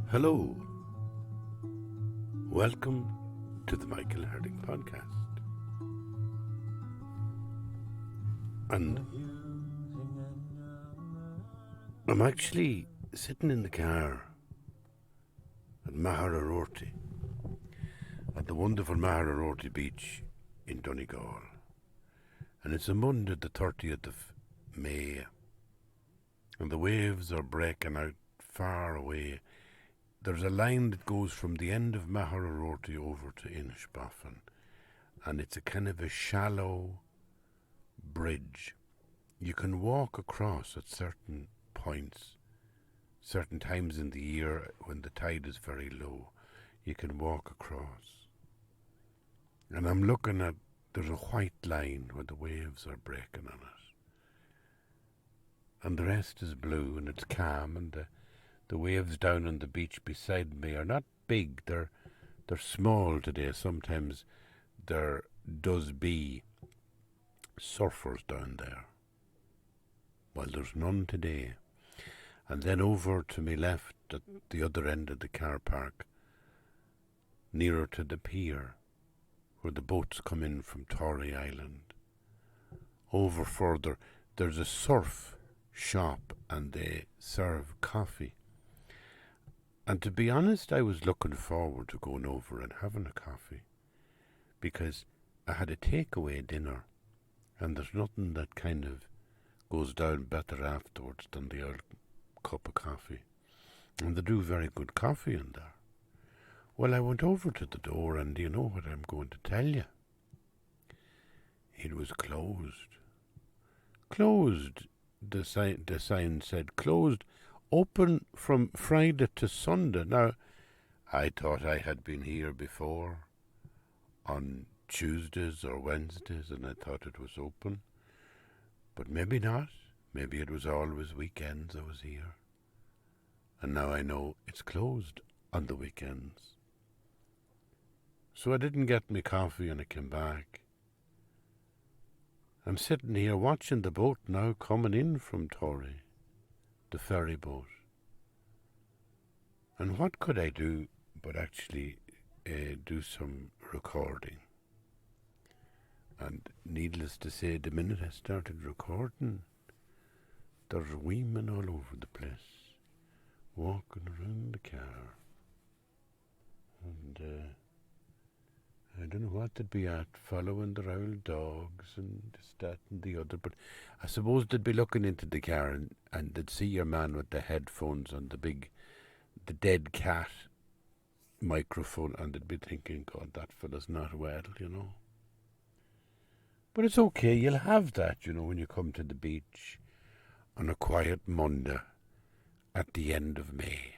Hello, welcome to the Michael Harding podcast. And I'm actually sitting in the car at Mahararorty, at the wonderful Mahararorty beach in Donegal. And it's a Monday, the 30th of May, and the waves are breaking out far away. There's a line that goes from the end of Mahararorty over to Inishbofin, and it's a kind of a shallow bridge. You can walk across at certain points, certain times in the year when the tide is very low. You can walk across. And I'm looking at, there's a white line where the waves are breaking on it. And the rest is blue and it's calm, and the waves down on the beach beside me are not big, they're small today. Sometimes there does be surfers down there. Well, there's none today. And then over to my left at the other end of the car park, nearer to the pier, where the boats come in from Tory Island. Over further, there's a surf shop and they serve coffee. And to be honest, I was looking forward to going over and having a coffee, because I had a takeaway dinner, and there's nothing that kind of goes down better afterwards than the old cup of coffee. And they do very good coffee in there. Well, I went over to the door, and do you know what I'm going to tell you? It was closed. Closed. The sign said closed. Open from Friday to Sunday. Now, I thought I had been here before on Tuesdays or Wednesdays, and I thought it was open. But maybe not. Maybe it was always weekends I was here. And now I know it's closed on the weekends. So I didn't get me coffee and I came back. I'm sitting here watching the boat now coming in from Tory, the ferry boat. And what could I do but actually do some recording? And needless to say, the minute I started recording, there's women all over the place, walking around the car. And I don't know what they'd be at, following their old dogs and this, that and the other. But I suppose they'd be looking into the car and they'd see your man with the headphones and the dead cat microphone, and they'd be thinking, God, that fella's not well, you know. But it's okay, you'll have that, you know, when you come to the beach on a quiet Monday at the end of May.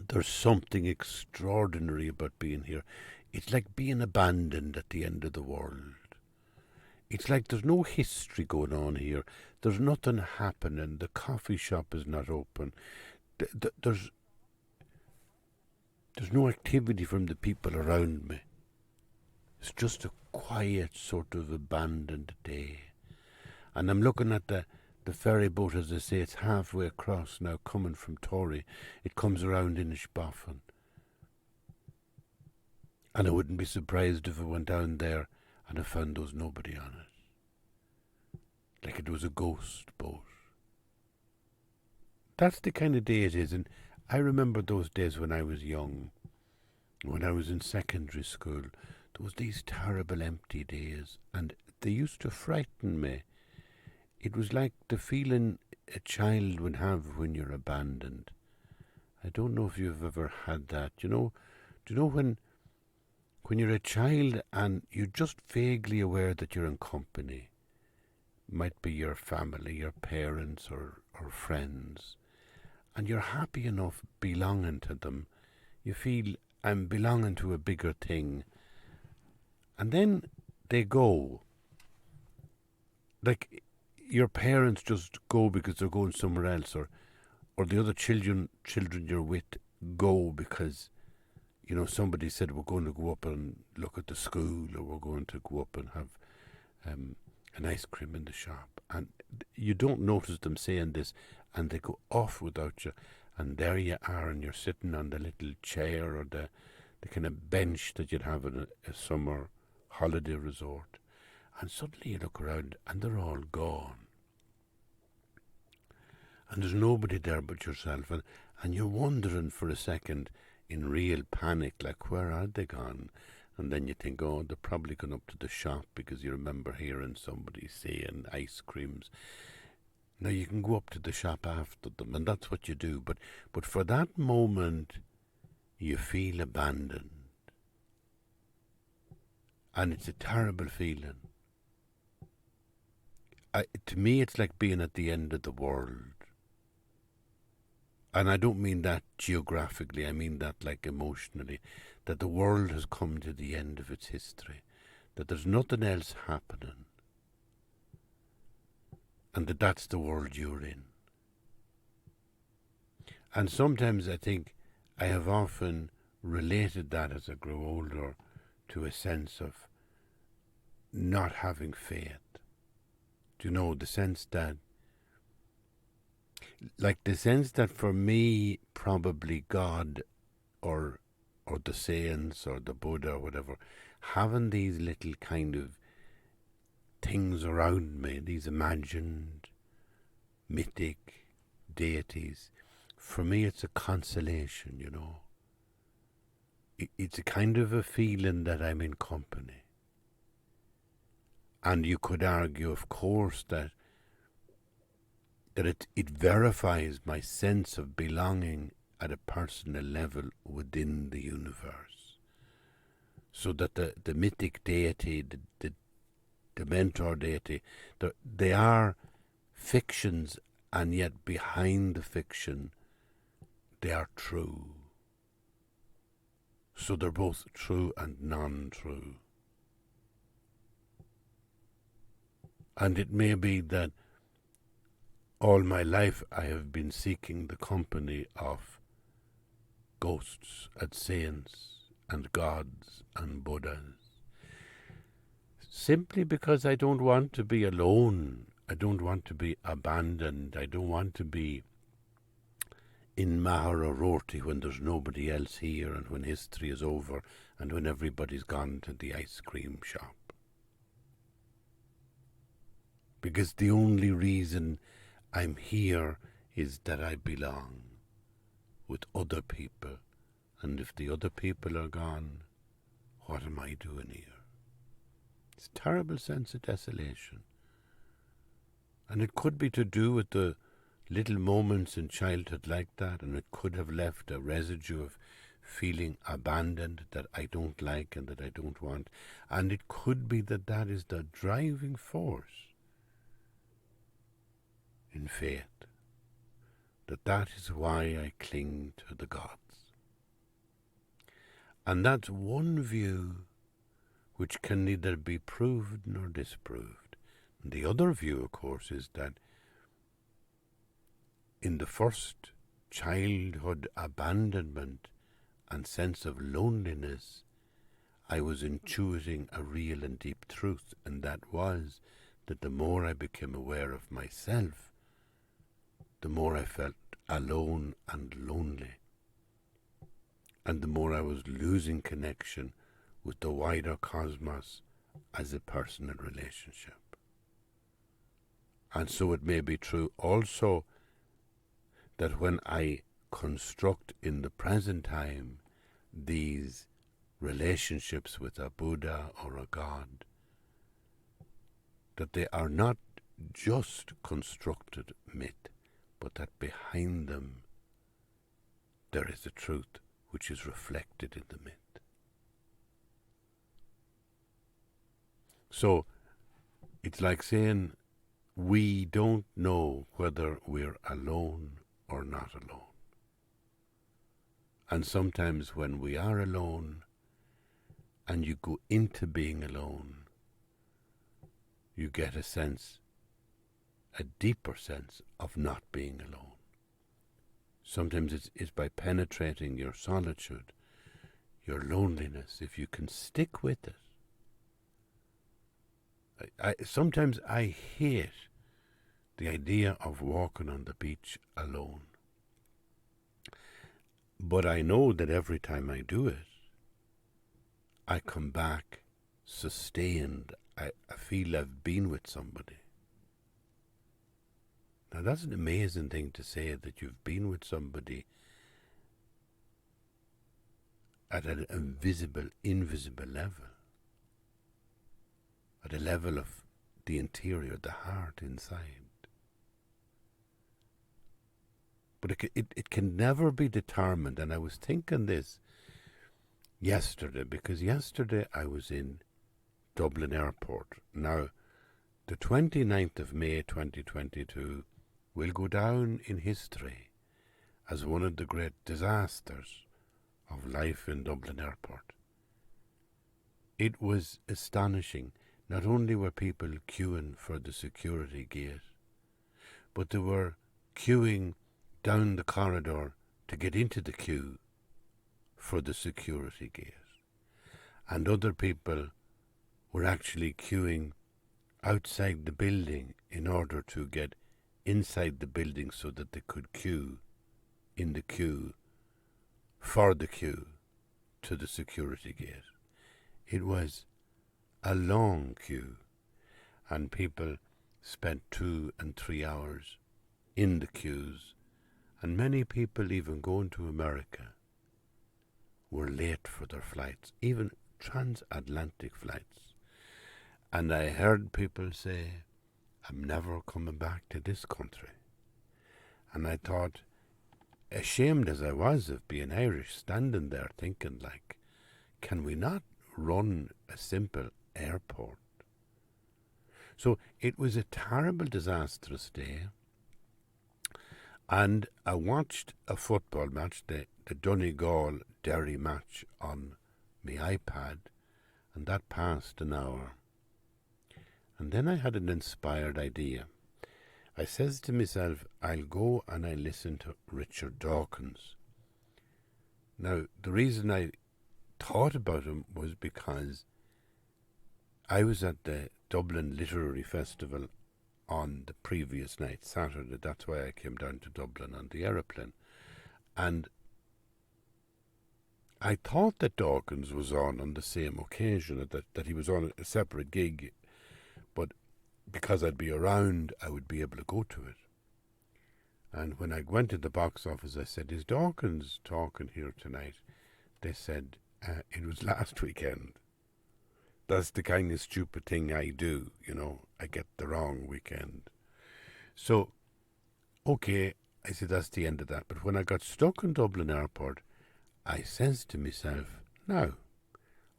There's something extraordinary about being here. It's like being abandoned at the end of the world. It's like there's no history going on here. There's nothing happening. The coffee shop is not open. There's no activity from the people around me. It's just a quiet sort of abandoned day. And I'm looking at the ferry boat, as I say, it's halfway across now, coming from Tory. It comes around Inishbofin. And I wouldn't be surprised if I went down there and I found there was nobody on it. Like it was a ghost boat. That's the kind of day it is. And I remember those days when I was young, when I was in secondary school. There was these terrible empty days, and they used to frighten me. It was like the feeling a child would have when you're abandoned. I don't know if you've ever had that. Do you know when you're a child and you're just vaguely aware that you're in company? Might be your family, your parents or friends, and you're happy enough belonging to them. You feel, I'm belonging to a bigger thing. And then they go. Like your parents just go because they're going somewhere else, or the other children you're with go because, you know, somebody said we're going to go up and look at the school, or we're going to go up and have an ice cream in the shop. And you don't notice them saying this, and they go off without you. and there you are, and you're sitting on the little chair or the kind of bench that you'd have in a summer holiday resort, and suddenly you look around and they're all gone. And there's nobody there but yourself, and you're wondering for a second in real panic, like, where are they gone? And then you think, oh, they're probably gone up to the shop, because you remember hearing somebody saying ice creams. Now, you can go up to the shop after them, and that's what you do. But for that moment, you feel abandoned. And it's a terrible feeling. To me, it's like being at the end of the world. And I don't mean that geographically, I mean that like emotionally, that the world has come to the end of its history, that there's nothing else happening, and that's the world you're in. And sometimes I think I have often related that as I grew older to a sense of not having faith. Do you know, the sense that for me, probably God or the saints or the Buddha or whatever, having these little kind of things around me, these imagined mythic deities, for me it's a consolation, you know. It's a kind of a feeling that I'm in company. And you could argue, of course, that it verifies my sense of belonging at a personal level within the universe. So that the mythic deity, the mentor deity, they are fictions, and yet behind the fiction, they are true. So they're both true and non-true. And it may be that all my life I have been seeking the company of ghosts and saints and gods and Buddhas, simply because I don't want to be alone. I don't want to be abandoned. I don't want to be in Maharoroti when there's nobody else here, and when history is over, and when everybody's gone to the ice cream shop. Because the only reason I'm here is that I belong with other people. And if the other people are gone, what am I doing here? It's a terrible sense of desolation. And it could be to do with the little moments in childhood like that, and it could have left a residue of feeling abandoned that I don't like and that I don't want. And it could be that is the driving force in faith, that is why I cling to the gods. And that's one view which can neither be proved nor disproved. And the other view, of course, is that in the first childhood abandonment and sense of loneliness, I was intuiting a real and deep truth, and that was that the more I became aware of myself, the more I felt alone and lonely, and the more I was losing connection with the wider cosmos as a personal relationship. And so it may be true also that when I construct in the present time these relationships with a Buddha or a God, that they are not just constructed myth, but that behind them there is a truth which is reflected in the myth. So it's like saying we don't know whether we're alone or not alone. And sometimes when we are alone and you go into being alone, you get a sense, a deeper sense of not being alone. Sometimes it's by penetrating your solitude, your loneliness, if you can stick with it. Sometimes I hate the idea of walking on the beach alone. But I know that every time I do it, I come back sustained. I feel I've been with somebody. Now that's an amazing thing to say, that you've been with somebody at an invisible level. At a level of the interior, the heart inside. But it can never be determined. And I was thinking this yesterday, because yesterday I was in Dublin Airport. Now, the 29th of May 2022 will go down in history as one of the great disasters of life in Dublin Airport. It was astonishing. Not only were people queuing for the security gate, but they were queuing down the corridor to get into the queue for the security gate. And other people were actually queuing outside the building in order to get inside the building so that they could queue in the queue for the queue to the security gate. It was a long queue, and people spent 2 and 3 hours in the queues, and many people, even going to America, were late for their flights, even transatlantic flights. And I heard people say, I'm never coming back to this country. And I thought, ashamed as I was of being Irish, standing there thinking, like, can we not run a simple airport? So it was a terrible, disastrous day. And I watched a football match, the Donegal Derry match, on my iPad, and that passed an hour. And then I had an inspired idea. I says to myself, I'll go and I listen to Richard Dawkins. Now, the reason I thought about him was because I was at the Dublin Literary Festival on the previous night, Saturday. That's why I came down to Dublin on the aeroplane. And I thought that Dawkins was on the same occasion, that he was on a separate gig, but because I'd be around, I would be able to go to it. And when I went to the box office, I said, is Dawkins talking here tonight? They said, it was last weekend. That's the kind of stupid thing I do, I get the wrong weekend. So, okay, I said, that's the end of that. But when I got stuck in Dublin Airport, I says to myself, now,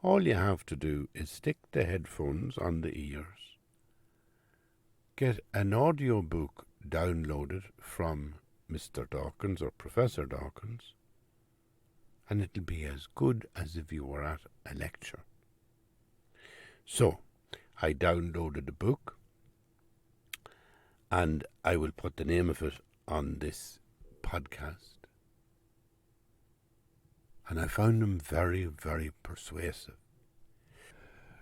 all you have to do is stick the headphones on the ears, get an audio book downloaded from Mr. Dawkins or Professor Dawkins, and it'll be as good as if you were at a lecture. So, I downloaded the book, and I will put the name of it on this podcast. And I found him very, very persuasive.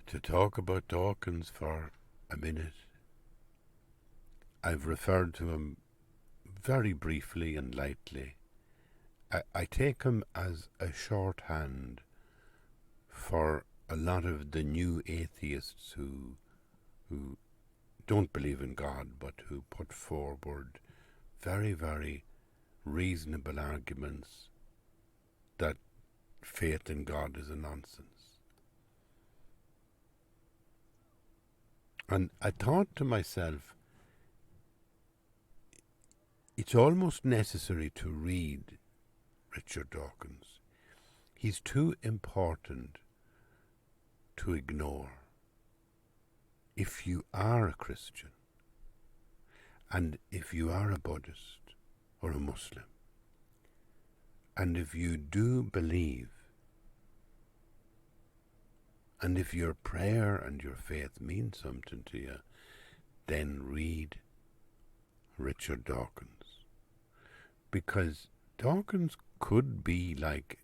To talk about Dawkins for a minute, I've referred to him very briefly and lightly. I take him as a shorthand for a lot of the new atheists who don't believe in God, but who put forward very, very reasonable arguments that faith in God is a nonsense. And I thought to myself, it's almost necessary to read Richard Dawkins. He's too important to ignore. If you are a Christian, and if you are a Buddhist or a Muslim, and if you do believe, and if your prayer and your faith mean something to you, then read Richard Dawkins. Because Dawkins could be like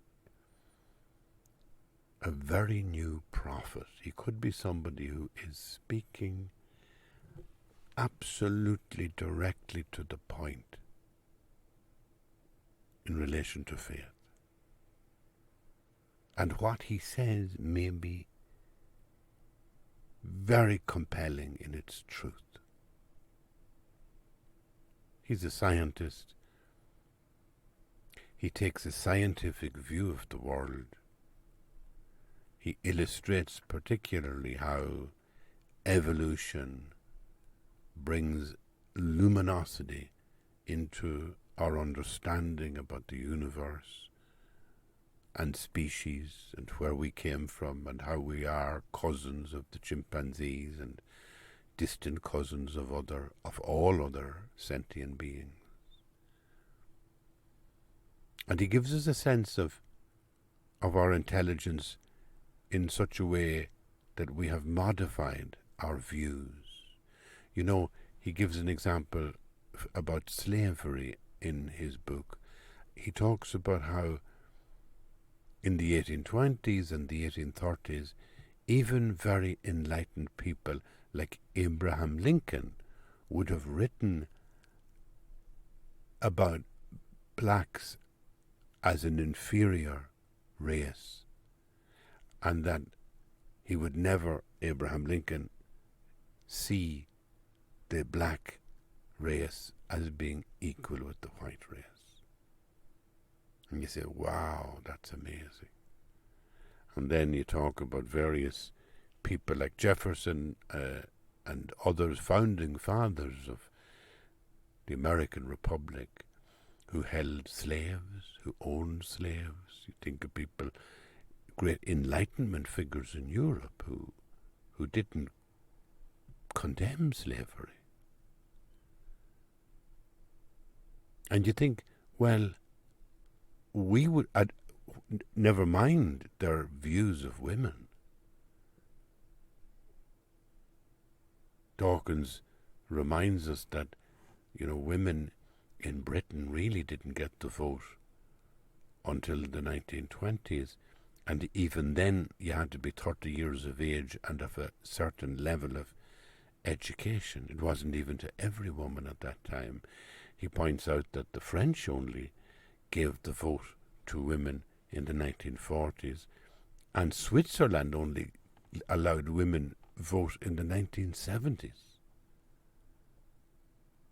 a very new prophet. He could be somebody who is speaking absolutely directly to the point in relation to faith. And what he says may be very compelling in its truth. He's a scientist. He takes a scientific view of the world. He illustrates particularly how evolution brings luminosity into our understanding about the universe and species and where we came from and how we are cousins of the chimpanzees and distant cousins of all other sentient beings. And he gives us a sense of our intelligence in such a way that we have modified our views. You know, he gives an example about slavery in his book. He talks about how in the 1820s and the 1830s, even very enlightened people like Abraham Lincoln would have written about blacks as an inferior race, and that he would never, Abraham Lincoln, see the black race as being equal with the white race. And you say, wow, that's amazing. And then you talk about various people like Jefferson and others, founding fathers of the American Republic, who held slaves, who owned slaves. You think of people, great Enlightenment figures in Europe who didn't condemn slavery. And you think, well, we would, never mind their views of women. Dawkins reminds us that, women in Britain really didn't get the vote until the 1920s, and even then you had to be 30 years of age and of a certain level of education. It wasn't even to every woman at that time. He points out that the French only gave the vote to women in the 1940s, and Switzerland only allowed women vote in the 1970s.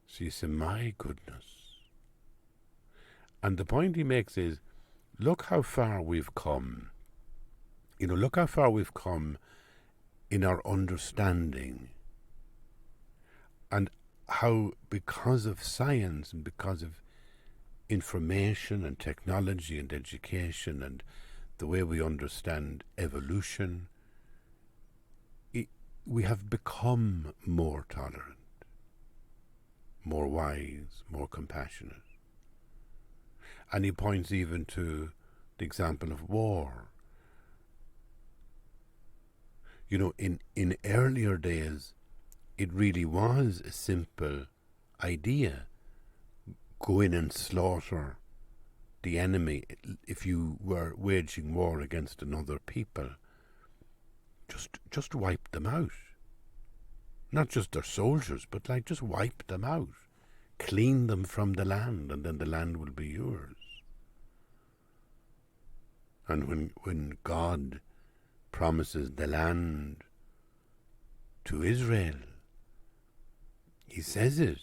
So you say, my goodness. And the point he makes is, look how far we've come. Look how far we've come in our understanding, and how, because of science and because of information and technology and education and the way we understand evolution, we have become more tolerant, more wise, more compassionate. And he points even to the example of war. In earlier days, it really was a simple idea. Go in and slaughter the enemy. If you were waging war against another people, just wipe them out. Not just their soldiers, but just wipe them out. Clean them from the land, and then the land will be yours. And when God promises the land to Israel, he says it,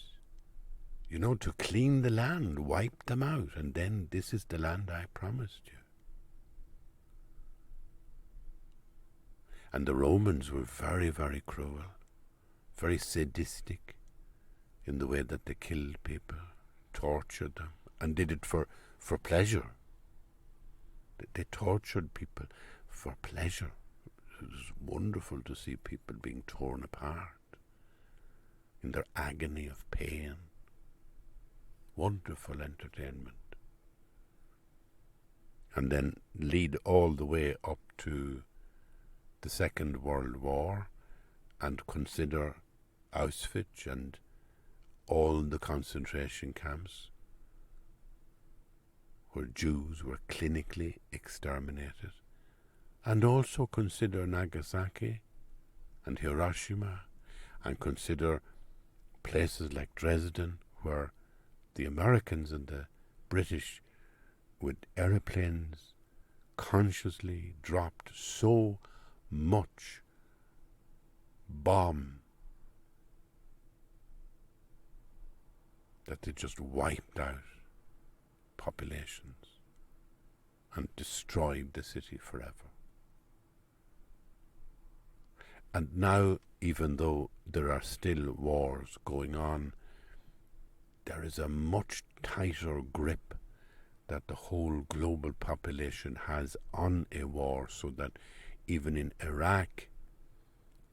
to clean the land, wipe them out, and then this is the land I promised you. And the Romans were very, very cruel, very sadistic in the way that they killed people, tortured them, and did it for pleasure. They tortured people for pleasure. It was wonderful to see people being torn apart in their agony of pain. Wonderful entertainment. And then lead all the way up to the Second World War, and consider Auschwitz and all the concentration camps where Jews were clinically exterminated, and also consider Nagasaki and Hiroshima, and consider places like Dresden, where the Americans and the British with aeroplanes consciously dropped so much bomb that they just wiped out populations and destroyed the city forever. And now, even though there are still wars going on, there is a much tighter grip that the whole global population has on a war, so that even in Iraq,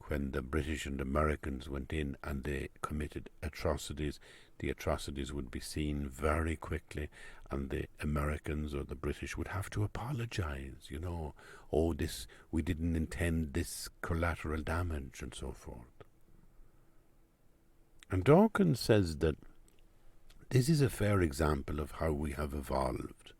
when the British and Americans went in and they committed atrocities, the atrocities would be seen very quickly, and the Americans or the British would have to apologize, oh, this, we didn't intend this collateral damage and so forth. And Dawkins says that this is a fair example of how we have evolved.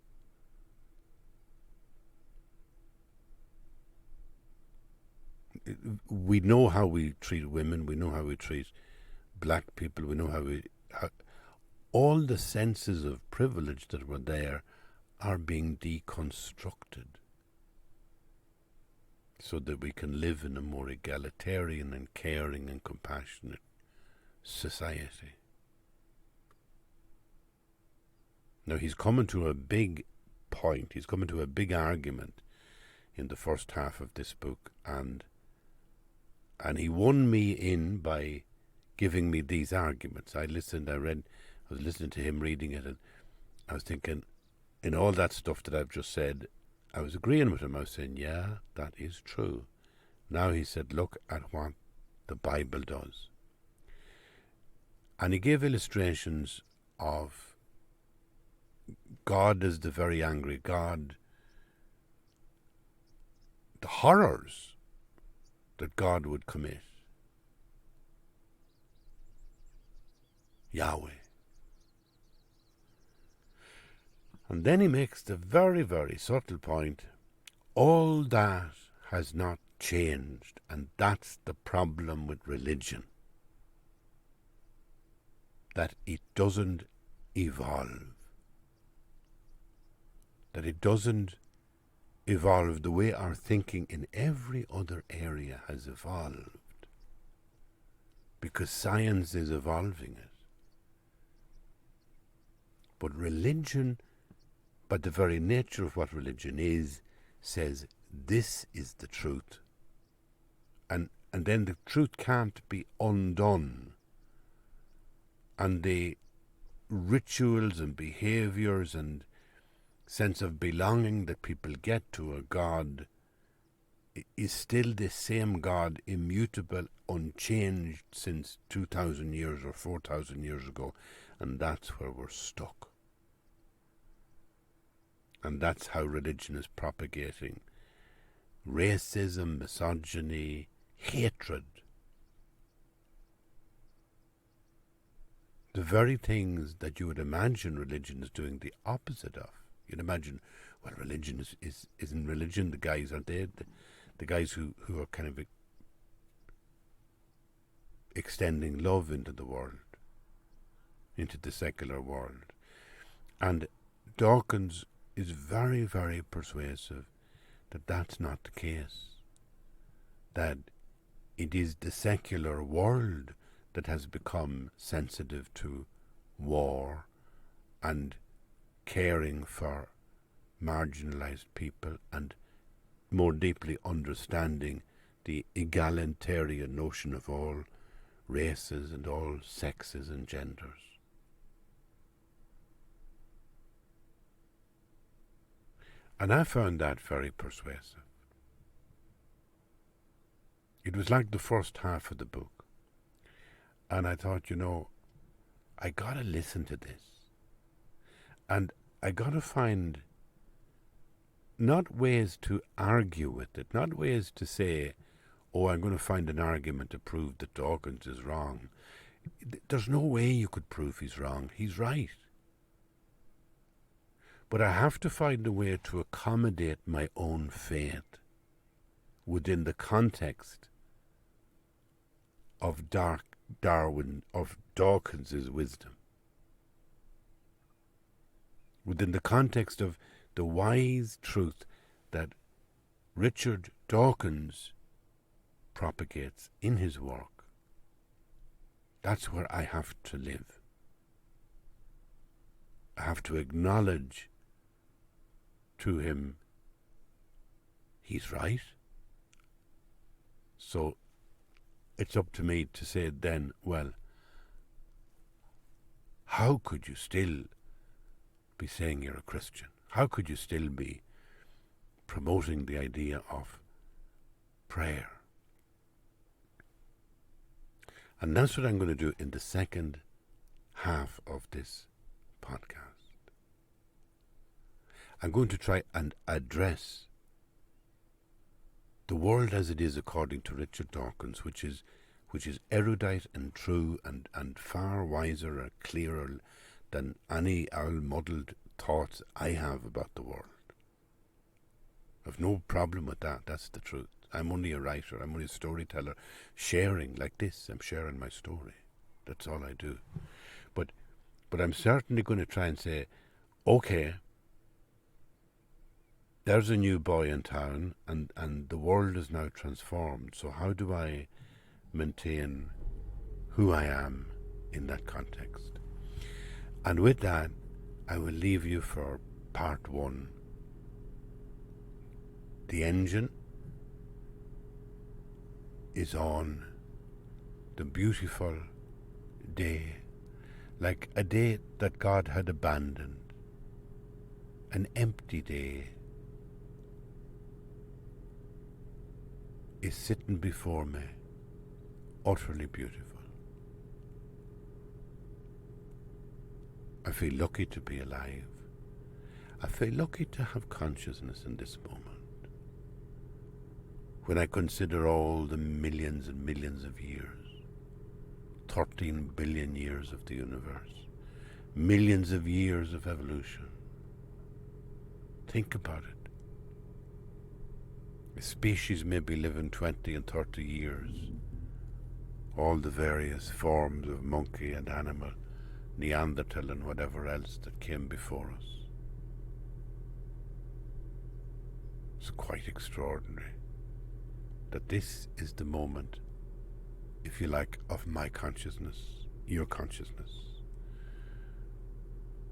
We know how we treat women, we know how we treat black people, we know how all the senses of privilege that were there are being deconstructed so that we can live in a more egalitarian and caring and compassionate society. Now he's coming to a big point, he's coming to a big argument in the first half of this book, and he won me in by giving me these arguments. I was listening to him reading it, and I was thinking, in all that stuff that I've just said, I was agreeing with him. I was saying, yeah, that is true. Now he said, look at what the Bible does. And he gave illustrations of God as the very angry God, the horrors that God would commit. Yahweh. And then he makes the very, very subtle point, all that has not changed, and that's the problem with religion, that it doesn't evolve. That it doesn't evolve the way our thinking in every other area has evolved, because science is evolving it. But religion, by the very nature of what religion is, says this is the truth. And then the truth can't be undone. And the rituals and behaviours and sense of belonging that people get to a God is still the same God, immutable, unchanged since 2,000 years or 4,000 years ago. And that's where we're stuck. And that's how religion is propagating racism, misogyny, hatred. The very things that you would imagine religion is doing the opposite of. You'd imagine, well, religion isn't religion. The guys are dead. The guys who are kind of extending love into the world, into the secular world. And Dawkins is very, very persuasive that that's not the case. That it is the secular world that has become sensitive to war and caring for marginalized people and more deeply understanding the egalitarian notion of all races and all sexes and genders. And I found that very persuasive. It was like the first half of the book. And I thought, I gotta listen to this. And I gotta find not ways to argue with it, not ways to say, oh, I'm going to find an argument to prove that Dawkins is wrong. There's no way you could prove he's wrong. He's right. But I have to find a way to accommodate my own faith within the context of Dawkins's wisdom. Within the context of the wise truth that Richard Dawkins propagates in his work, that's where I have to live. I have to acknowledge to him he's right. So it's up to me to say then, well, how could you still be saying you're a Christian? How could you still be promoting the idea of prayer? And that's what I'm going to do in the second half of this podcast. I'm going to try and address the world as it is according to Richard Dawkins, which is erudite and true and far wiser and clearer than any muddled thoughts I have about the world. I've no problem with that. That's the truth. I'm only a writer. I'm only a storyteller, sharing like this. I'm sharing my story. That's all I do. But I'm certainly going to try and say, okay, there's a new boy in town, and the world is now transformed. So how do I maintain who I am in that context? And with that, I will leave you for part one. The engine is on the beautiful day, like a day that God had abandoned, an empty day is sitting before me, utterly beautiful. I feel lucky to be alive. I feel lucky to have consciousness in this moment. When I consider all the millions and millions of years, 13 billion years of the universe, millions of years of evolution. Think about it. A species may be living 20 and 30 years. All the various forms of monkey and animal, Neanderthal and whatever else that came before us. It's quite extraordinary that this is the moment, if you like, of my consciousness, your consciousness.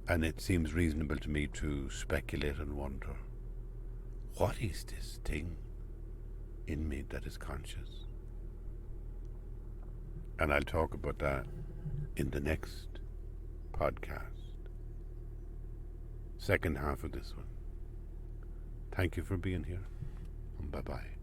And it seems reasonable to me to speculate and wonder, what is this thing in me that is conscious? And I'll talk about that in the next podcast. Second half of this one. Thank you for being here, and bye-bye.